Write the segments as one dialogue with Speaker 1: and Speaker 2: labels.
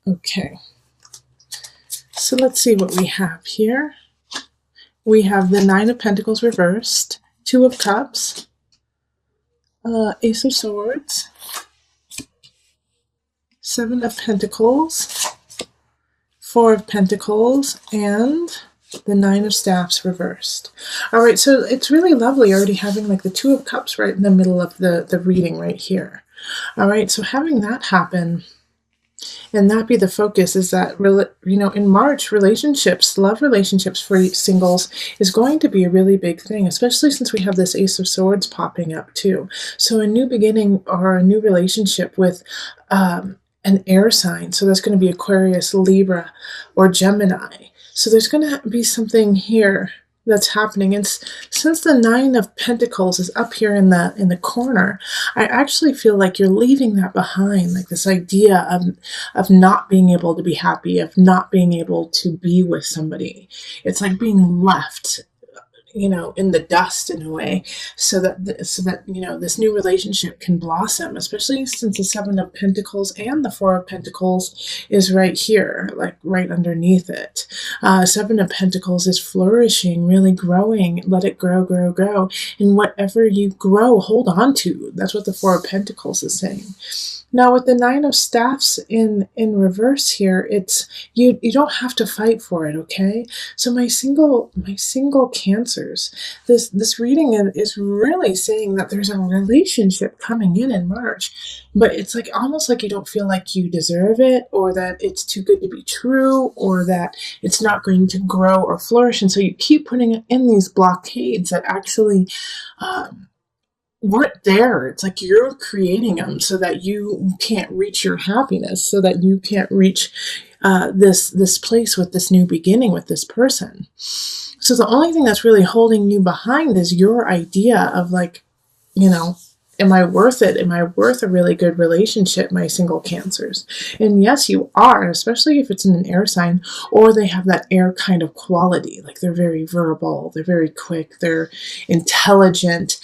Speaker 1: Okay, so let's see what we have here. We have the Nine of Pentacles reversed, Two of Cups, Ace of Swords, Seven of Pentacles, Four of Pentacles, and the Nine of Staffs reversed. All right, so it's really lovely already having like the Two of Cups right in the middle of the reading right here. All right, so having that happen and that be the focus is that, in March, relationships, love relationships for singles is going to be a really big thing, especially since we have this Ace of Swords popping up too. So a new beginning or a new relationship with an air sign. So that's going to be Aquarius, Libra, or Gemini. So there's going to be something here that's happening. And since the Nine of Pentacles is up here in the corner, I actually feel like you're leaving that behind, like this idea of not being able to be happy, of not being able to be with somebody. It's like being left, in the dust in a way, so that this new relationship can blossom, especially since the Seven of Pentacles and the Four of Pentacles is right here, like right underneath it. Seven of Pentacles is flourishing, really growing. Let it grow, grow, grow. And whatever you grow, hold on to. That's what the Four of Pentacles is saying. Now with the Nine of Staffs in reverse here, it's you don't have to fight for it, okay? So my single Cancers, this reading is really saying that there's a relationship coming in March, but it's like almost like you don't feel like you deserve it, or that it's too good to be true, or that it's not going to grow or flourish, and so you keep putting in these blockades that actually weren't there. It's like you're creating them so that you can't reach your happiness, so that you can't reach this place with this new beginning with this person. So the only thing that's really holding you behind is your idea of like, am I worth it? Am I worth a really good relationship, my single Cancers? And yes, you are, and especially if it's in an air sign or they have that air kind of quality, like they're very verbal, they're very quick, they're intelligent,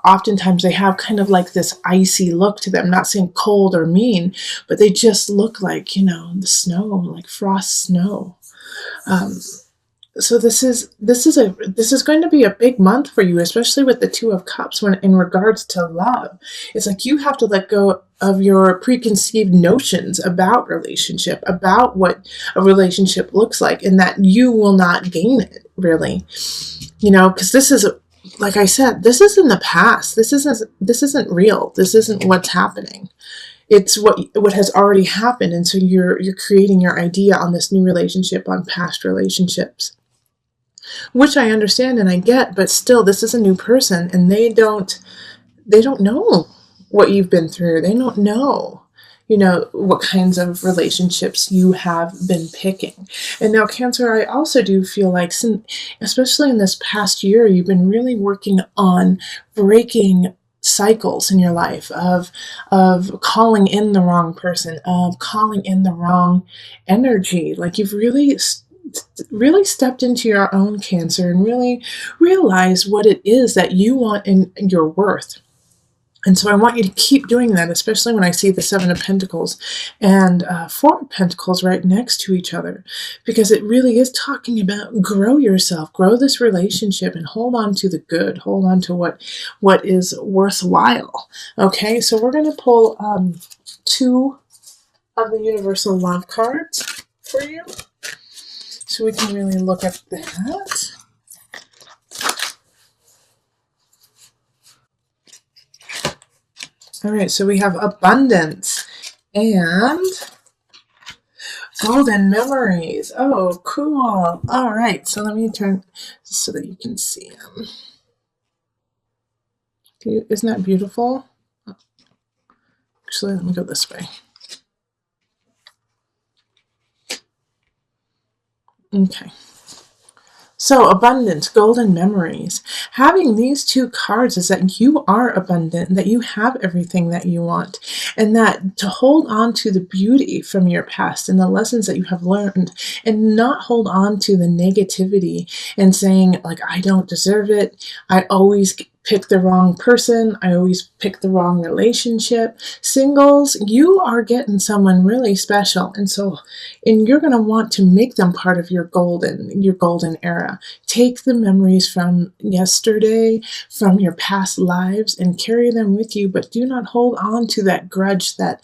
Speaker 1: oftentimes they have kind of like this icy look to them, not saying cold or mean, but they just look like, the snow, like frost snow. So this is going to be a big month for you, especially with the Two of Cups when in regards to love. It's like you have to let go of your preconceived notions about relationship, about what a relationship looks like, and that you will not gain it, really. Because this is, like I said, this is in the past. This isn't real. This isn't what's happening. It's what has already happened, and so you're creating your idea on this new relationship, on past relationships, which I understand and I get, but still, this is a new person, and they don't know what you've been through. They don't know, what kinds of relationships you have been picking. And now, Cancer, I also do feel like, especially in this past year, you've been really working on breaking cycles in your life of calling in the wrong person, of calling in the wrong energy. Like you've really stepped into your own, Cancer, and really realized what it is that you want in your worth. And so I want you to keep doing that, especially when I see the Seven of Pentacles and Four of Pentacles right next to each other, because it really is talking about grow yourself, grow this relationship, and hold on to the good, hold on to what is worthwhile. Okay, so we're going to pull two of the Universal Love cards for you, so we can really look at that. All right, so we have abundance and golden memories. Oh, cool. All right, so let me turn so that you can see them. Isn't that beautiful? Actually, let me go this way. Okay. So abundance, golden memories. Having these two cards is that you are abundant, that you have everything that you want, and that to hold on to the beauty from your past and the lessons that you have learned, and not hold on to the negativity and saying like, I don't deserve it. I always pick the wrong person. I always pick the wrong relationship. Singles, you are getting someone really special. And you're going to want to make them part of your golden era. Take the memories from yesterday, from your past lives, and carry them with you, but do not hold on to that grudge, that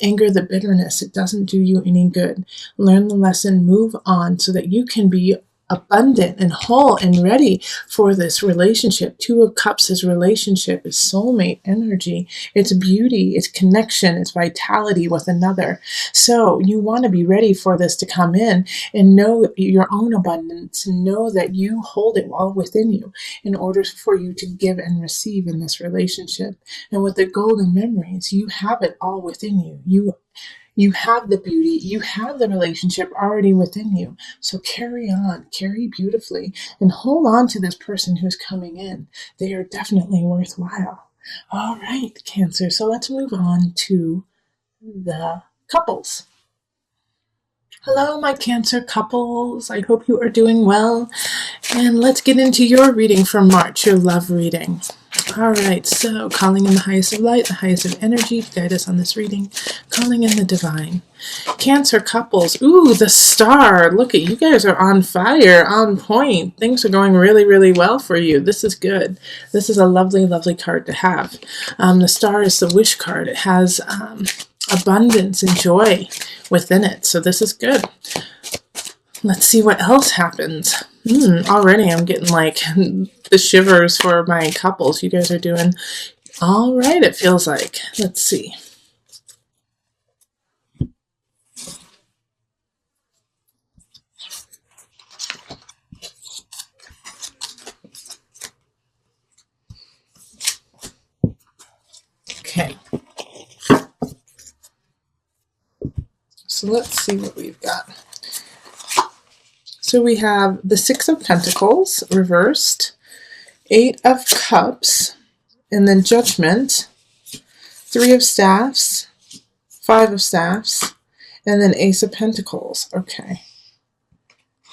Speaker 1: anger, the bitterness. It doesn't do you any good. Learn the lesson, move on so that you can be abundant and whole and ready for this relationship. Two of Cups is relationship, is soulmate energy. It's beauty, it's connection, it's vitality with another. So you want to be ready for this to come in and know your own abundance, and know that you hold it all within you in order for you to give and receive in this relationship. And with the golden memories, you have it all within you. You have the beauty, you have the relationship already within you. So carry on, carry beautifully, and hold on to this person who's coming in. They are definitely worthwhile. All right, Cancer. So let's move on to the couples. Hello, my Cancer couples. I hope you are doing well. And let's get into your reading for March, your love reading. All right, so calling in the highest of light, the highest of energy to guide us on this reading. Calling in the divine. Cancer couples. Ooh, the star. Look at you guys are on fire, on point. Things are going really, really well for you. This is good. This is a lovely, lovely card to have. The star is the wish card. It has abundance and joy within it. So this is good. Let's see what else happens. Already I'm getting like the shivers for my couples. You guys are doing all right, it feels like. Let's see. Okay. So let's see what we've got. So we have the Six of Pentacles reversed, Eight of Cups, and then Judgment, Three of Staffs, Five of Staffs, and then Ace of Pentacles. Okay.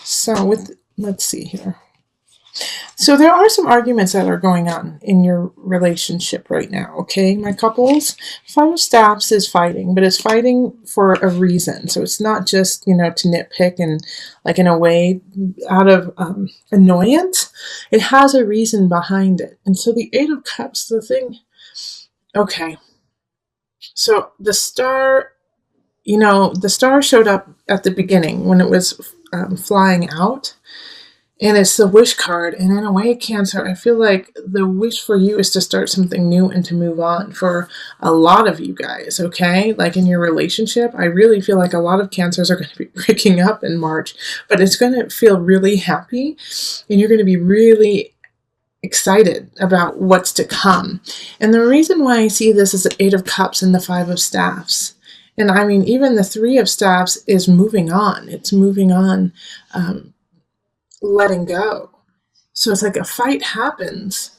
Speaker 1: So let's see here. So there are some arguments that are going on in your relationship right now, okay, my couples? Five of Staffs is fighting, but it's fighting for a reason. So it's not just, to nitpick and, like, in a way, out of annoyance. It has a reason behind it. And so the Eight of Cups, the thing, okay. So the star, the star showed up at the beginning when it was flying out. And it's the wish card. And in a way, Cancer, I feel like the wish for you is to start something new and to move on for a lot of you guys, okay? Like in your relationship, I really feel like a lot of Cancers are going to be breaking up in March, but it's going to feel really happy, and you're going to be really excited about what's to come. And the reason why I see this is the Eight of Cups and the Five of Staffs. And I mean, even the Three of Staffs is moving on. It's moving on, letting go. So it's like a fight happens,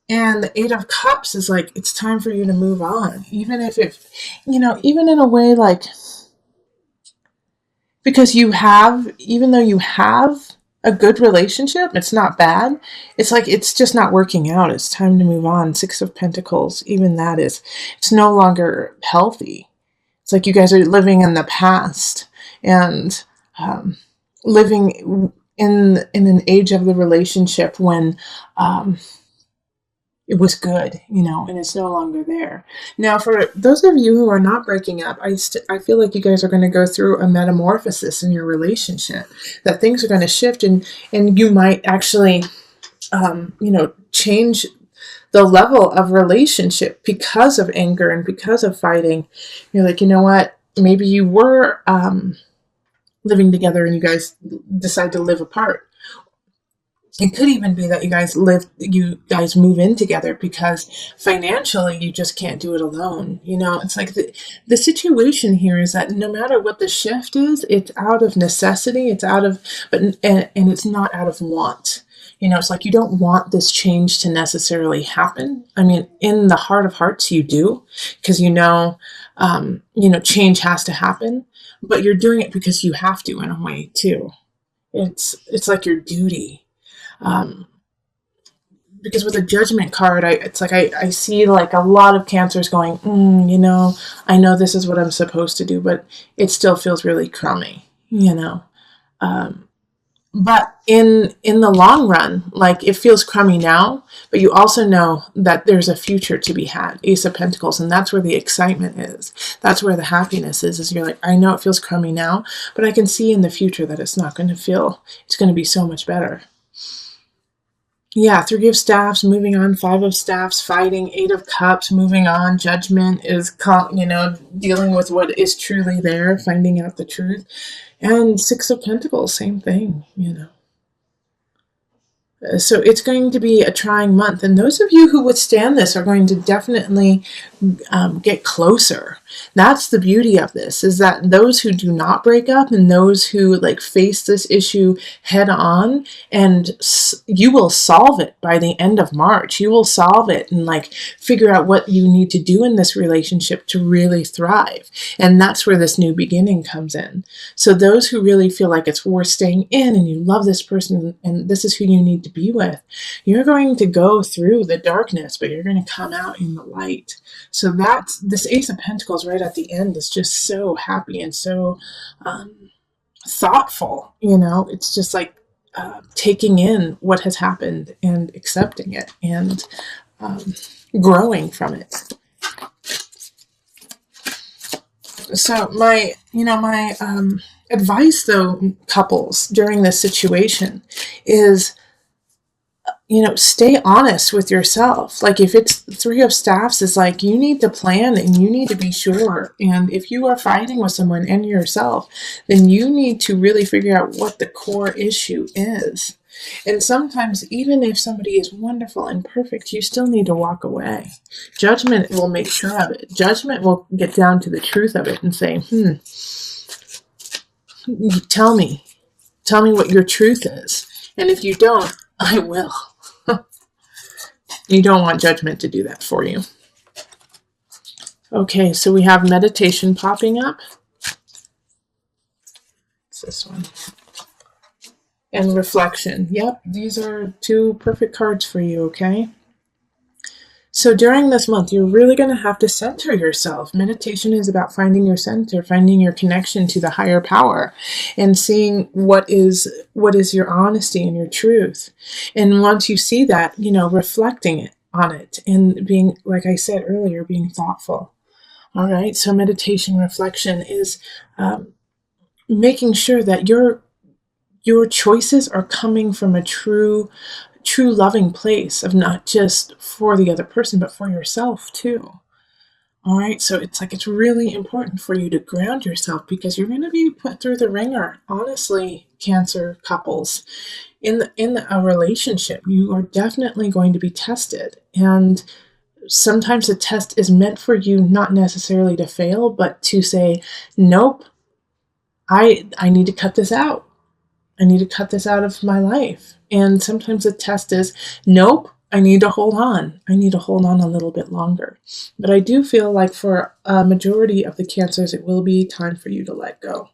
Speaker 1: and the Eight of Cups is like, it's time for you to move on. Even if even in a way, like, because even though you have a good relationship, it's not bad. It's like, it's just not working out. It's time to move on. Six of Pentacles, even that it's no longer healthy. It's like you guys are living in the past and living in an age of the relationship when it was good, and it's no longer there. Now, for those of you who are not breaking up, I feel like you guys are going to go through a metamorphosis in your relationship, that things are going to shift, and you might actually, change the level of relationship because of anger and because of fighting. You're like, you know what? Maybe you were living together and you guys decide to live apart. It could even be that you guys move in together because financially you just can't do it alone. It's like the situation here is that no matter what the shift is, it's out of necessity, and it's not out of want. It's like you don't want this change to necessarily happen. I mean, in the heart of hearts, you do, because change has to happen, but you're doing it because you have to, in a way too. It's like your duty. because with a Judgment card, it's like I see like a lot of Cancers going, I know this is what I'm supposed to do, but it still feels really crummy, but in the long run, like, it feels crummy now, but you also know that there's a future to be had. Ace of Pentacles, and that's where the excitement is. That's where the happiness is you're like, I know it feels crummy now, but I can see in the future that it's not going to feel, it's going to be so much better. Yeah, Three of Staffs, moving on. Five of Staffs, fighting. Eight of Cups, moving on. Judgment is, dealing with what is truly there, finding out the truth. And Six of Pentacles, same thing, So it's going to be a trying month. And those of you who withstand this are going to definitely get closer. That's the beauty of this, is that those who do not break up and those who face this issue head on, and you will solve it by the end of March. You will solve it and figure out what you need to do in this relationship to really thrive. And that's where this new beginning comes in. So those who really feel like it's worth staying in and you love this person and this is who you need to be with, you're going to go through the darkness, but you're going to come out in the light. So that's this Ace of Pentacles right at the end is just so happy and so thoughtful. It's just taking in what has happened and accepting it and growing from it. So my advice, though, couples, during this situation is, stay honest with yourself. If it's Three of Staffs, is you need to plan and you need to be sure. And if you are fighting with someone and yourself, then you need to really figure out what the core issue is. And sometimes, even if somebody is wonderful and perfect, you still need to walk away. Judgment will make sure of it. Judgment will get down to the truth of it and say, tell me what your truth is. And if you don't, I will. You don't want Judgment to do that for you. Okay, so we have meditation popping up. It's this one. And reflection. Yep, these are two perfect cards for you, okay? So during this month, you're really going to have to center yourself. Meditation is about finding your center, finding your connection to the higher power, and seeing what is your honesty and your truth. And once you see that, reflecting on it and being, like I said earlier, being thoughtful. All right, so meditation reflection is making sure that your choices are coming from a true loving place of not just for the other person, but for yourself too. All right, so it's really important for you to ground yourself, because you're going to be put through the ringer. Honestly, Cancer couples, in a relationship, you are definitely going to be tested. And sometimes the test is meant for you not necessarily to fail, but to say, nope, I need to cut this out. I need to cut this out of my life. And sometimes the test is, nope, I need to hold on. I need to hold on a little bit longer. But I do feel like for a majority of the Cancers, it will be time for you to let go.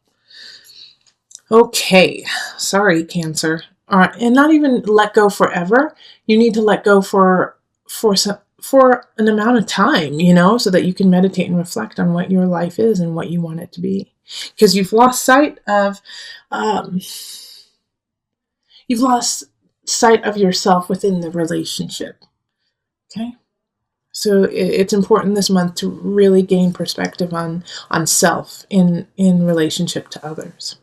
Speaker 1: Okay, sorry, Cancer. And not even let go forever. You need to let go for an amount of time, so that you can meditate and reflect on what your life is and what you want it to be. Because you've lost sight of yourself within the relationship. Okay? So it's important this month to really gain perspective on self in relationship to others.